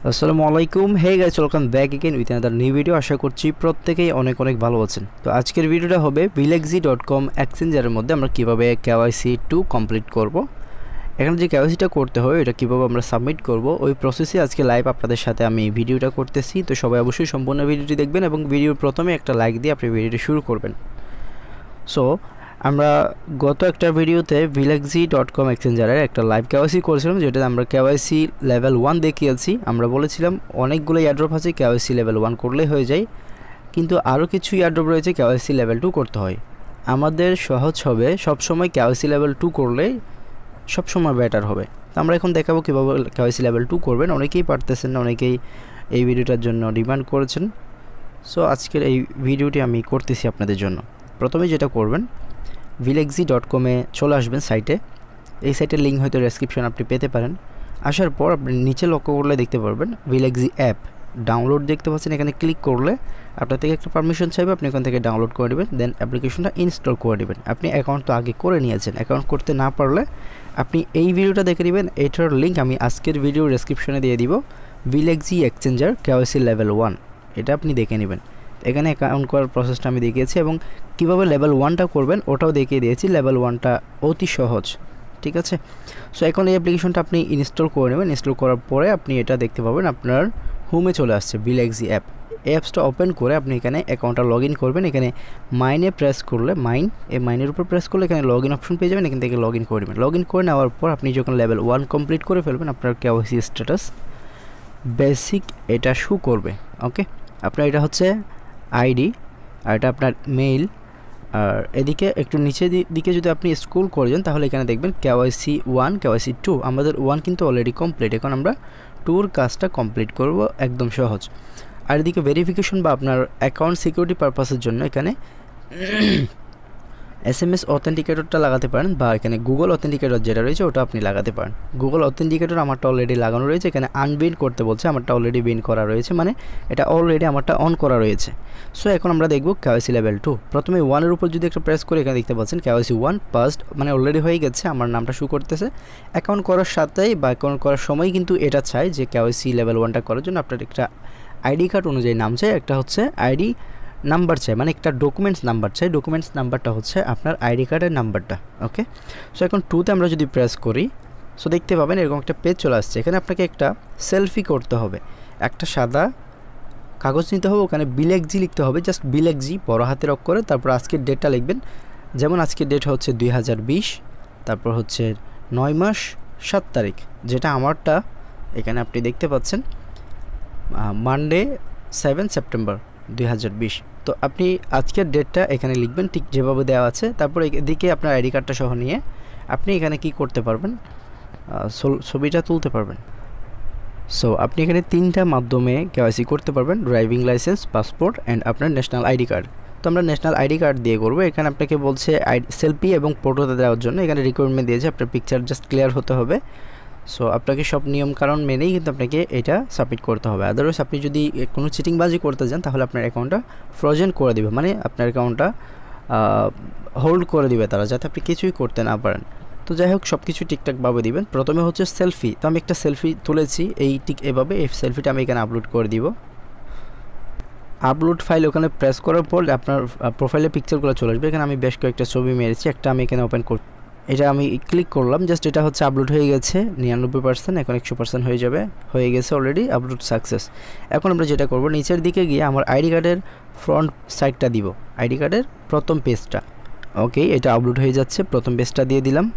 আসসালামু আলাইকুম। Hey guys, welcome back again with another new video. আশা করছি প্রত্যেকেই অনেক ভালো আছেন। তো আজকের ভিডিওটা হবে bilaxy.com এক্সচেঞ্জারের মধ্যে আমরা কিভাবে KYC 2 কমপ্লিট করব। এখানে যে KYCটা করতে হয় এটা কিভাবে আমরা সাবমিট করব ওই প্রসেসে আজকে লাইভ আপনাদের সাথে আমি ভিডিওটা করতেছি। তো সবাই অবশ্যই সম্পূর্ণ ভিডিওটি দেখবেন এবং ভিডিওর প্রথমে একটা লাইক দিয়ে আপনি ভিডিওটি শুরু করবেন। সো আমরা গত একটা ভিডিওতে bilaxy.com এক্সচেঞ্জারের একটা লাইভ KYC করেছিলাম, যেটাতে আমরা KYC লেভেল 1 দেখিয়েছি। আমরা বলেছিলাম অনেকগুলো এয়ারড্রপ আছে, KYC লেভেল 1 করলেই হয়ে যায়, কিন্তু আরও কিছু এয়ারড্রপ রয়েছে KYC লেভেল 2 করতে হয়। আমাদের সহজ হবে সবসময় KYC লেভেল 2 করলে সবসময় বেটার হবে। তো আমরা এখন দেখাবো কীভাবে KYC লেভেল 2 করবেন। অনেকেই পারতেছেন না, অনেকেই এই ভিডিওটার জন্য ডিমান্ড করেছেন। সো আজকের এই ভিডিওটি আমি করতেছি আপনাদের জন্য। প্রথমে যেটা করবেন, bilaxy.com-এ চলে আসবেন সাইটে। এই সাইটের লিঙ্ক হয়তো ডেসক্রিপশন আপনি পেতে পারেন। আসার পর আপনি নিচে লক্ষ্য করলে দেখতে পারবেন Bilaxy অ্যাপ ডাউনলোড দেখতে পাচ্ছেন। এখানে ক্লিক করলে আপনার থেকে একটা পারমিশন চাইবে, আপনি এখান থেকে ডাউনলোড করে নেবেন, দেন অ্যাপ্লিকেশনটা ইনস্টল করে নেবেন। আপনি অ্যাকাউন্ট তো আগে করে নিয়েছেন, অ্যাকাউন্ট করতে না পারলে আপনি এই ভিডিওটা দেখে নেবেন। এটার লিঙ্ক আমি আজকের ভিডিও ডেসক্রিপশনে দিয়ে দিব। Bilaxy এক্সচেঞ্জার KYC লেভেল 1 এটা আপনি দেখে নেবেন। এখানে অ্যাকাউন্ট করার প্রসেসটা আমি দেখিয়েছি এবং কীভাবে লেভেল 1টা করবেন ওটাও দেখিয়ে দিয়েছি। লেভেল 1টা অতি সহজ, ঠিক আছে। সো এখন এই অ্যাপ্লিকেশনটা আপনি ইনস্টল করে নেবেন। ইনস্টল করার পরে আপনি এটা দেখতে পাবেন আপনার হোমে চলে আসছে Bilaxy অ্যাপ। অ্যাপসটা ওপেন করে আপনি এখানে অ্যাকাউন্টটা লগ ইন করবেন। এখানে মাইনে প্রেস করলে এই মাইনের উপর প্রেস করলে এখানে লগ ইন অপশন পেয়ে যাবেন। এখান থেকে লগ ইন করে নেবেন। লগ ইন করে নেওয়ার পর আপনি যখন লেভেল 1 কমপ্লিট করে ফেলবেন, আপনার KYC স্ট্যাটাস বেসিক এটা শো করবে। ওকে, আপনার এটা হচ্ছে আইডি আর এটা আপনার মেইল। আর এদিকে একটু নিচে দিকে যদি আপনি স্ক্রল করে যান তাহলে এখানে দেখবেন KYC 1 KYC 2। আমাদের 1 কিন্তু অলরেডি কমপ্লিট, এখন আমরা 2-র কাজটা কমপ্লিট করব, একদম সহজ। আর এদিকে ভেরিফিকেশন বা আপনার অ্যাকাউন্ট সিকিউরিটি পারপাসের জন্য এখানে SMS অথেন্টিকেটরটা লাগাতে পারেন, বা এখানে গুগল অথেন্টিকেটর যেটা রয়েছে ওটা আপনি লাগাতে পারেন। গুগল অথেন্টিকেটর আমারটা অলরেডি লাগানো রয়েছে। এখানে আনবিন করতে বলছে, আমারটা অলরেডি বিন করা রয়েছে, মানে এটা অলরেডি আমারটা অন করা রয়েছে। সো এখন আমরা দেখব KYC লেভেল 2। প্রথমে 1-এর উপর যদি একটা প্রেস করে এখানে দেখতে পাচ্ছেন KYC 1 পাসড, মানে অলরেডি হয়ে গেছে, আমার নামটা শো করতেছে। অ্যাকাউন্ট করার সাথেই বা অ্যাকাউন্ট করার সময় কিন্তু এটা চাই যে KYC লেভেল 1টা করার জন্য আপনার একটা আইডি কার্ড অনুযায়ী নাম চাই, একটা হচ্ছে আইডি নাম্বার চাই, মানে একটা ডকুমেন্টস নাম্বার চাই। ডকুমেন্টস নাম্বারটা হচ্ছে আপনার আইডি কার্ডের নাম্বারটা। ওকে, সো এখন 2তে আমরা যদি প্রেস করি, সো দেখতে পাবেন এরকম একটা পেজ চলে আসছে। এখানে আপনাকে একটা সেলফি করতে হবে, একটা সাদা কাগজ নিতে হবে, ওখানে Bilaxy লিখতে হবে, জাস্ট Bilaxy বড় হাতের অক্ষরে, তারপর আজকের ডেটটা লিখবেন। যেমন আজকের ডেট হচ্ছে 2020, তারপর হচ্ছে 9 মাস 7 তারিখ, যেটা আমারটা এখানে আপনি দেখতে পাচ্ছেন মানডে 7 সেপ্টেম্বর 2020। তো আপনি আজকের ডেটটা এখানে লিখবেন ঠিক যেভাবে দেওয়া আছে। তারপর এদিকে আপনার আইডি কার্ডটা সহ নিয়ে আপনি এখানে কি করতে পারবেন, ছবিটা তুলতে পারবেন। সো আপনি এখানে 3টা মাধ্যমে KYC করতে পারবেন, ড্রাইভিং লাইসেন্স, পাসপোর্ট অ্যান্ড আপনার ন্যাশনাল আইডি কার্ড। তো আমরা ন্যাশনাল আইডি কার্ড দিয়ে করবো। এখানে আপনাকে বলছে সেলফি এবং ফটোতে দেওয়ার জন্য, এখানে রিকোয়ারমেন্ট দিয়েছে আপনার পিকচার জাস্ট ক্লিয়ার হতে হবে। সো আপনাকে সব নিয়মকানুন মেনেই কিন্তু আপনাকে এটা সাবমিট করতে হবে। আদারওয়াইজ আপনি যদি কোনো চিটিংবাজি করতে যান তাহলে আপনার অ্যাকাউন্টটা ফ্রোজেন করে দিবে, মানে আপনার অ্যাকাউন্টটা হোল্ড করে দিবে তারা, যাতে আপনি কিছুই করতে না পারেন। তো যাই হোক, সব কিছু ঠিকঠাকভাবে দিবেন। প্রথমে হচ্ছে সেলফি। তো আমি একটা সেলফি তুলেছি এই ঠিক এভাবে। এই সেলফিটা আমি এখানে আপলোড করে দিব। আপলোড ফাইল ওখানে প্রেস করার পর আপনার প্রোফাইলে পিকচারগুলো চলে আসবে। এখানে আমি বেশ কয়েকটা ছবি মেরেছি, একটা আমি এখানে ওপেন করি, এটা আমি ক্লিক করলাম, জাস্ট এটা হচ্ছে আপলোড হয়ে গেছে 99%, এখন 100% হয়ে যাবে, হয়ে গেছে অলরেডি, আপলোড সাকসেস। এখন আমরা যেটা করব, নিচের দিকে গিয়ে আমার আইডি কার্ডের ফ্রন্ট সাইডটা দিব, আইডি কার্ডের প্রথম পেজটা। ওকে, এটা আপলোড হয়ে যাচ্ছে, প্রথম পেজটা দিয়ে দিলাম।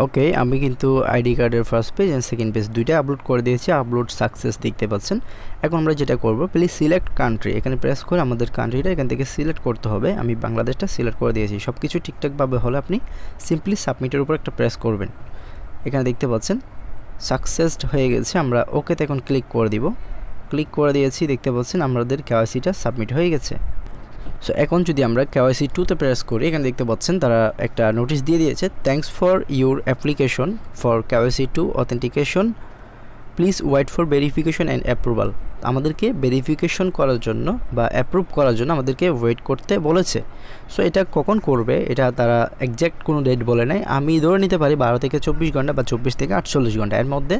ওকে, আমি কিন্তু আইডি কার্ডের first page and second page দুইটা আপলোড করে দিয়েছি, আপলোড সাকসেস দেখতে পাচ্ছেন। এখন আমরা যেটা করব, প্লিজ সিলেক্ট কান্ট্রি, এখানে প্রেস করে আমাদের কান্ট্রিটা এখান থেকে সিলেক্ট করতে হবে। আমি বাংলাদেশটা সিলেক্ট করে দিয়েছি। সব কিছু ঠিকঠাকভাবে হলে আপনি সিম্পলি সাবমিটের উপর একটা প্রেস করবেন। এখানে দেখতে পাচ্ছেন সাকসেসড হয়ে গেছে। আমরা ওকেতে এখন ক্লিক করে দিব। ক্লিক করে দিয়েছি, দেখতে পাচ্ছেন আমাদের KYCটা সাবমিট হয়ে গেছে। সো এখন যদি আমরা KYC 2তে প্রেস করি, এখানে দেখতে পাচ্ছেন তারা একটা নোটিশ দিয়ে দিয়েছে, thanks for your application for KYC 2 authentication please wait for verification and approval. আমাদেরকে ভেরিফিকেশন করার জন্য বা অ্যাপ্রুভ করার জন্য আমাদেরকে ওয়েট করতে বলেছে। সো এটা কখন করবে এটা তারা এক্স্যাক্ট কোনো ডেট বলে নাই। আমি ধরে নিতে পারি 12 থেকে 24 ঘন্টা বা 24 থেকে 48 ঘন্টা, এর মধ্যে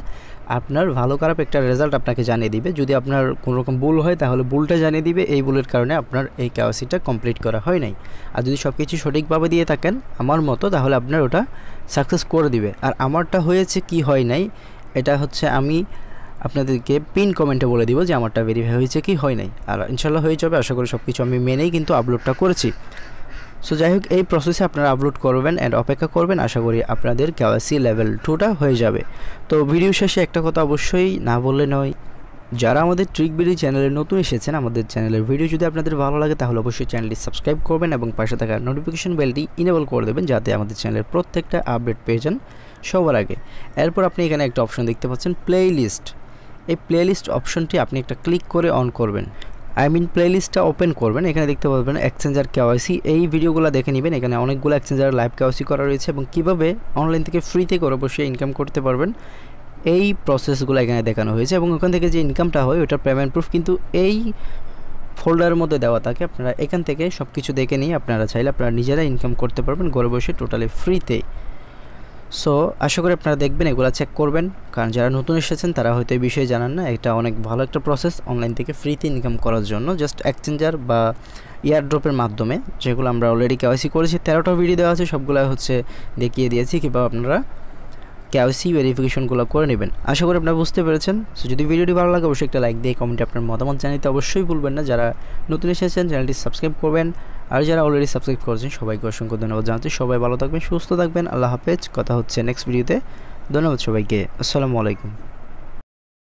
আপনার ভালো খারাপ একটা রেজাল্ট আপনাকে জানিয়ে দিবে। যদি আপনার কোনো রকম ভুল হয় তাহলে ভুলটা জানিয়ে দিবে, এই ভুলের কারণে আপনার এই কেওয়াইসিটা কমপ্লিট করা হয় নাই। আর যদি সব কিছু সঠিকভাবে দিয়ে থাকেন আমার মতো, তাহলে আপনার ওটা সাকসেস করে দিবে। আর আমারটা হয়েছে কি হয় নাই এটা হচ্ছে আমি আপনাদেরকে পিন কমেন্টে বলে দিব যে আমারটা ভেরিফাই হয়েছে কি হয় নাই। আর ইনশাল্লাহ হয়ে যাবে, আশা করি সব কিছু আমি মেনেই কিন্তু আপলোডটা করেছি। সো যাই হোক, এই প্রসেসে আপনারা আপলোড করবেন অ্যান্ড অপেক্ষা করবেন, আশা করি আপনাদের কেওয়াইসি লেভেল 2টা হয়ে যাবে। তো ভিডিও শেষে একটা কথা অবশ্যই না বললে নয়, যারা আমাদের ট্রিকবিডি চ্যানেলে নতুন এসেছেন, আমাদের চ্যানেলের ভিডিও যদি আপনাদের ভালো লাগে তাহলে অবশ্যই চ্যানেলটি সাবস্ক্রাইব করবেন এবং পাশে থাকা নোটিফিকেশন বেলটি ইনেবল করে দেবেন, যাতে আমাদের চ্যানেলের প্রত্যেকটা আপডেট পেয়ে যান সবার আগে। এরপর আপনি এখানে একটা অপশন দেখতে পাচ্ছেন প্লেলিস্ট। এই প্লেলিস্ট অপশনটি আপনি একটা ক্লিক করে অন করবেন, প্লেলিস্টটা ওপেন করবেন। এখানে দেখতে পাবেন এক্সচেঞ্জার কেওয়াইসি, এই ভিডিওগুলো দেখে নেবেন। এখানে অনেকগুলো এক্সচেঞ্জার লাইভ কেওয়াইসি করা রয়েছে এবং কীভাবে অনলাইন থেকে ফ্রিতে করে বসে ইনকাম করতে পারবেন এই প্রসেসগুলো এখানে দেখানো হয়েছে। এবং ওখান থেকে যে ইনকামটা হয় ওটার পেমেন্ট প্রুফ কিন্তু এই ফোল্ডারের মধ্যে দেওয়া থাকে। আপনারা এখান থেকে সব কিছু দেখে নিয়ে আপনারা চাইলে আপনারা নিজেরা ইনকাম করতে পারবেন ঘরে বসে টোটালি ফ্রিতে। সো আশা করি আপনারা দেখবেন, এগুলো চেক করবেন, কারণ যারা নতুন এসেছেন তারা হয়তো এই বিষয়ে জানান না। এটা অনেক ভালো একটা প্রসেস অনলাইন থেকে ফ্রিতে ইনকাম করার জন্য, জাস্ট এক্সচেঞ্জার বা এয়ারড্রপের মাধ্যমে, যেগুলো আমরা অলরেডি কেওয়াইসি করেছি। 13টা ভিডিও দেওয়া আছে, সবগুলো হচ্ছে দেখিয়ে দিয়েছি কীভাবে আপনারা কেওয়াইসি ভেরিফিকেশনগুলো করে নেবেন। আশা করি আপনারা বুঝতে পেরেছেন। সো যদি ভিডিওটি ভালো লাগে অবশ্যই একটা লাইক দিয়ে কমেন্টে আপনার মতামত জানাতে অবশ্যই ভুলবেন না। যারা নতুন এসেছেন চ্যানেলটি সাবস্ক্রাইব করবেন, আর যারা অলরেডি সাবস্ক্রাইব করেছেন সবাইকে অসংখ্য ধন্যবাদ জানাচ্ছি। সবাই ভালো থাকবেন, সুস্থ থাকবেন, আল্লাহ হাফেজ। কথা হচ্ছে নেক্সট ভিডিওতে। ধন্যবাদ সবাইকে, আসসালামু আলাইকুম।